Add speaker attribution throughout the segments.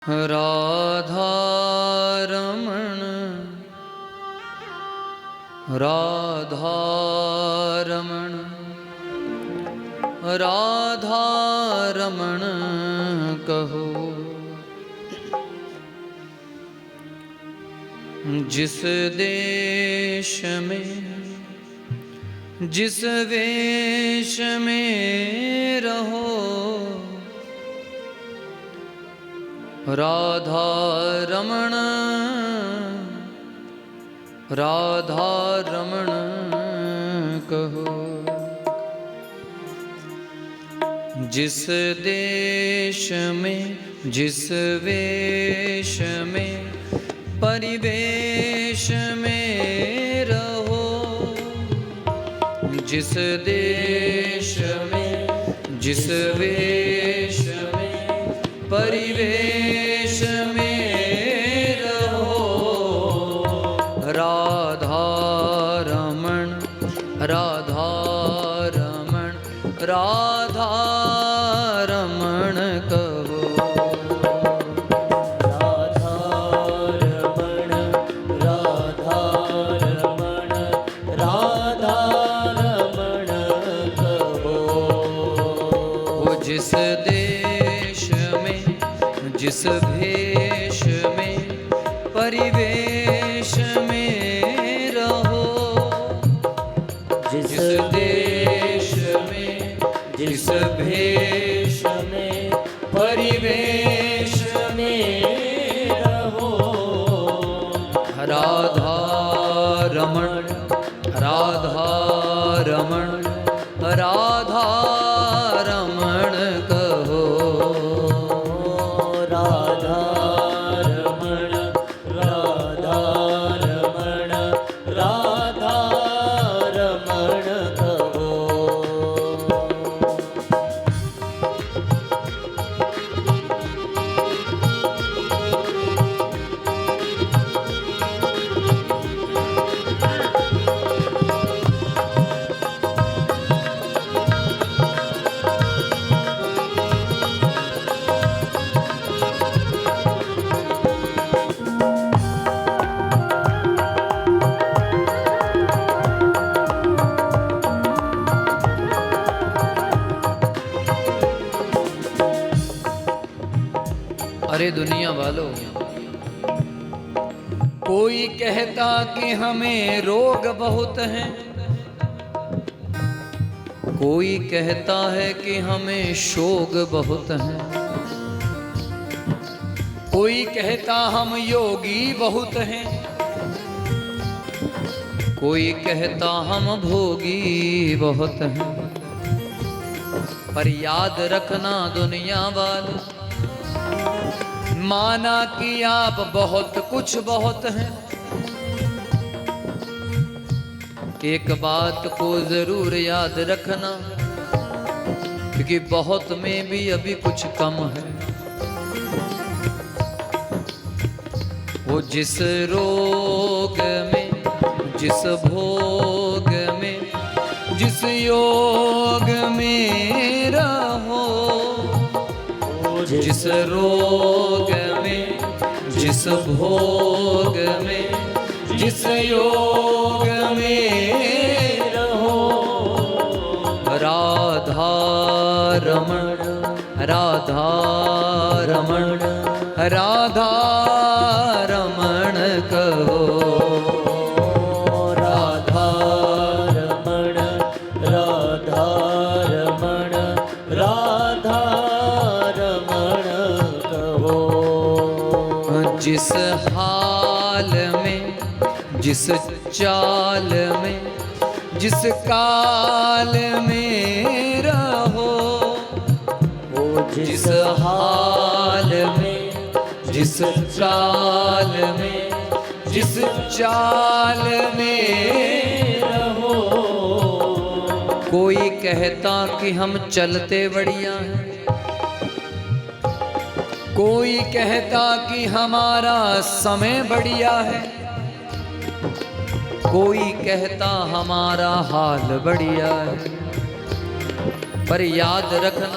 Speaker 1: राधा रमण राधा रमण राधा रमण कहो। जिस देश में जिस वेश में रहो, राधा रमण राधा रमण कहो। जिस देश में जिस वेश में परिवेश में रहो, जिस देश में जिस वेश में परिवेश में रहो, राधा रमण राधा रमण राधा रमण कहो।
Speaker 2: राधा रमण राधा रमण राधा रमण कहो।
Speaker 1: वो जिस देश में जिस भेष में परिवेश में रहो, जिस देश में जिस भेष में परिवेश में रहो, राधा रमण राधा रमण राधा रमण कहो।
Speaker 2: राधा रमण राधा रमण राधा रमण कहो।
Speaker 1: अरे दुनिया वालों, कोई कहता कि हमें रोग बहुत हैं, कोई कहता है कि हमें शोक बहुत हैं, कोई कहता हम योगी बहुत हैं, कोई कहता हम भोगी बहुत हैं। पर याद रखना दुनिया वालों, माना कि आप बहुत कुछ बहुत हैं, एक बात को जरूर याद रखना, क्योंकि बहुत में भी अभी कुछ कम है। वो जिस रोग में जिस भोग में जिस योग में रहो, जिस रोग में जिस भोग में जिस योग में रहो, राधा रमण राधा रमण राधा रमण कहो।
Speaker 2: राधा रमण राधा रमण राधा रमण कहो।
Speaker 1: जिस हाल में जिस चाल में जिस काल में रहो, जिस हाल में जिस चाल में जिस चाल में रहो, कोई कहता कि हम चलते बढ़िया हैं, कोई कहता कि हमारा समय बढ़िया है, कोई कहता हमारा हाल बढ़िया है। पर याद रखना,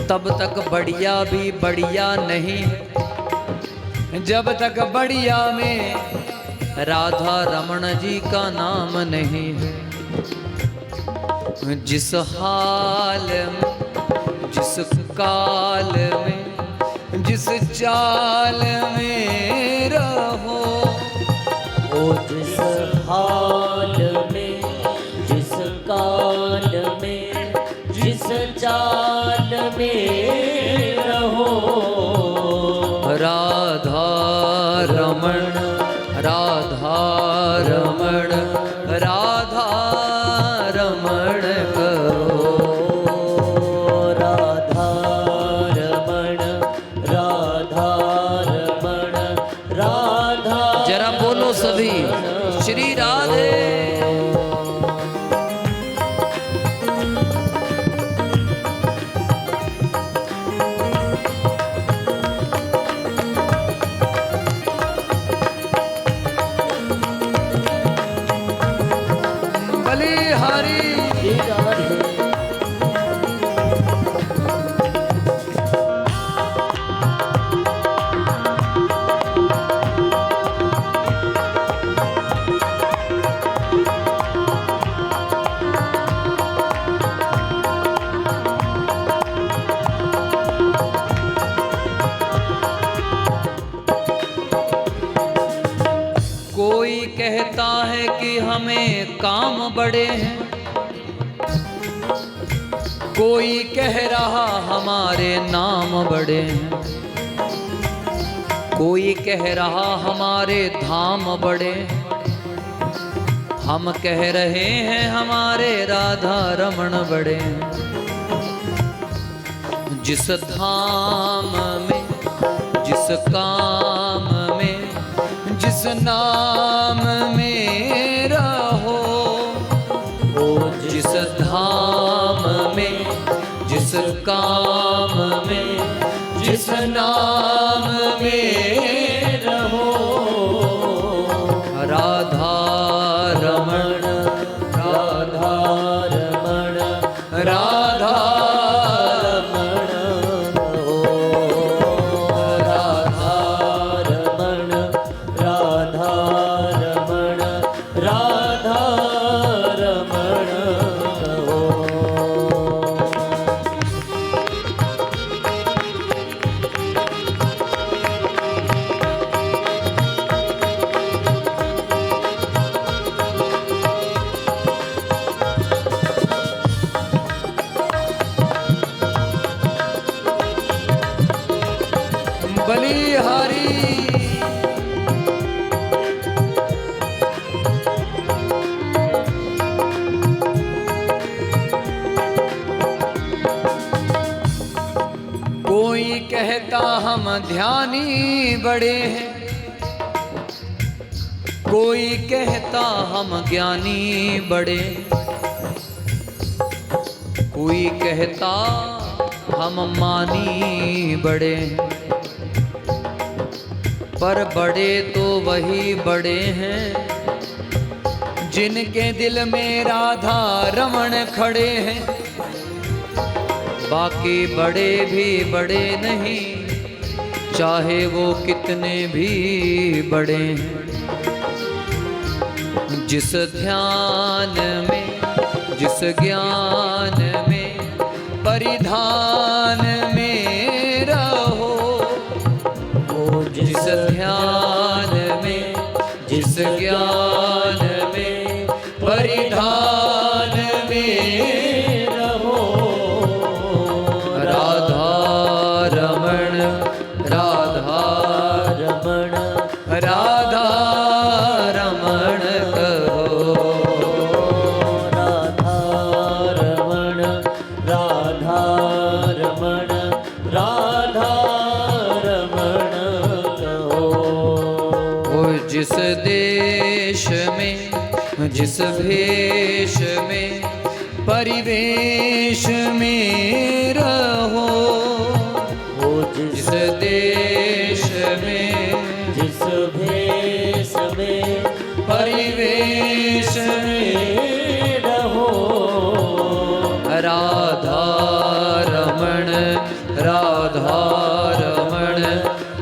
Speaker 1: तब तक बढ़िया भी बढ़िया नहीं है, जब तक बढ़िया में राधा रमण जी का नाम नहीं है। जिस हाल में, जिस काल में, जिस चाल में रहो,
Speaker 2: ओ जिस हाल में, जिस काल में, जिस चाल में रहो,
Speaker 1: राधा रमण, राधा रमण, राधा रमण करो,
Speaker 2: राधा रमण, राधा रमण, राधा।
Speaker 1: जरा बोलो सभी श्री राधे। बलिहारी
Speaker 2: श्री राधे।
Speaker 1: कोई कहता है कि हमें काम बड़े हैं, कोई कह रहा हमारे नाम बड़े हैं, कोई कह रहा हमारे धाम बड़े हैं, हम कह रहे हैं हमारे राधा रमण बड़े हैं। जिस धाम में, जिस काम में, जिस नाम में रहो,
Speaker 2: ओ
Speaker 1: जिस धाम में, जिस काम में, जिस नाम में
Speaker 2: रहो,
Speaker 1: राधा रमण,
Speaker 2: राधा रमण,
Speaker 1: राधा
Speaker 2: रमण रहो, राधा रमण, राधा रमण, राधा रमण रहो।
Speaker 1: बलिहारी कोई कहता हम ध्यानी बड़े हैं, कोई कहता हम ज्ञानी बड़े, कोई कहता हम मानी बड़े, पर बड़े तो वही बड़े हैं जिनके दिल में राधा रमण खड़े हैं। बाकी बड़े भी बड़े नहीं, चाहे वो कितने भी बड़े हैं। जिस ध्यान में, जिस ज्ञान में, परिधान में रहो, जिस ध्यान में, जिस ज्ञान में, परिधान में रहो, राधा रमण, राधा
Speaker 2: रमण,
Speaker 1: राधा रमण कहो,
Speaker 2: राधा रमण, राधा रमण, राधा रमण कहो।
Speaker 1: ओ जिस देश में, जिस भेष में, परिवेश में रहो, जिस देश में,
Speaker 2: जिस भेष में,
Speaker 1: परिवेश में
Speaker 2: रहो,
Speaker 1: राधा रमण,